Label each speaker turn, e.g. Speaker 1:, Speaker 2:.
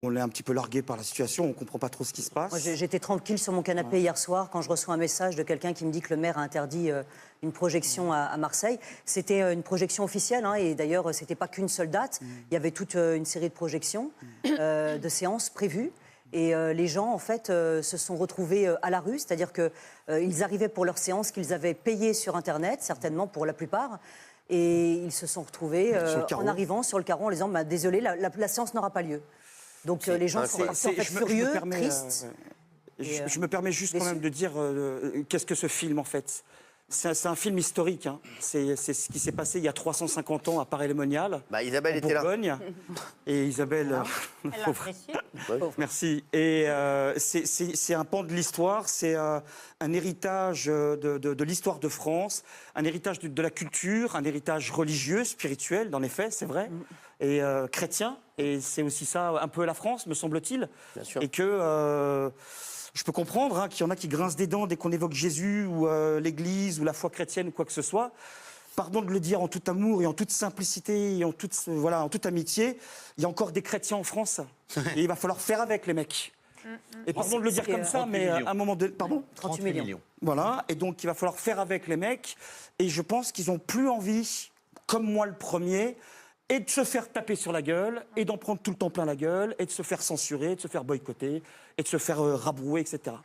Speaker 1: On est un petit peu largué par la situation, on ne comprend pas trop ce qui se passe.
Speaker 2: Moi, j'étais tranquille sur mon canapé hier soir quand je reçois un message de quelqu'un qui me dit que le maire a interdit une projection à Marseille. C'était une projection officielle, hein, et d'ailleurs, ce n'était pas qu'une seule date. Il y avait toute une série de projections, de séances prévues. Et les gens, en fait, se sont retrouvés à la rue, c'est-à-dire qu'ils arrivaient pour leur séance qu'ils avaient payée sur Internet, certainement pour la plupart. Et ils se sont retrouvés en arrivant sur le carreau en disant désolé, la séance n'aura pas lieu. Donc les gens sont partis en fait furieux, tristes.
Speaker 1: Je me permets juste quand même de dire qu'est-ce que ce film en fait. C'est un film historique. Hein. C'est ce qui s'est passé il y a 350 ans à Paray-le-Monial,
Speaker 3: Isabelle
Speaker 1: en
Speaker 3: était
Speaker 1: Bourgogne.
Speaker 3: là.
Speaker 1: Et Isabelle...
Speaker 4: Elle l'a apprécié.
Speaker 1: Merci. Et c'est un pan de l'histoire, c'est un héritage de l'histoire de France, un héritage de la culture, un héritage religieux, spirituel, dans les faits, c'est vrai, et chrétien. Et c'est aussi ça, un peu la France, me semble-t-il.
Speaker 3: Bien sûr.
Speaker 1: Et que je peux comprendre qu'il y en a qui grincent des dents dès qu'on évoque Jésus ou l'Église ou la foi chrétienne ou quoi que ce soit. Pardon de le dire en tout amour et en toute simplicité et en toute amitié, il y a encore des chrétiens en France. Et il va falloir faire avec, les mecs. Et pardon de le dire comme ça, mais à un moment donné... Pardon ?
Speaker 2: 38 millions.
Speaker 1: Voilà, et donc il va falloir faire avec les mecs. Et je pense qu'ils n'ont plus envie, comme moi le premier, et de se faire taper sur la gueule, et d'en prendre tout le temps plein la gueule, et de se faire censurer, de se faire boycotter, et de se faire rabrouer, etc.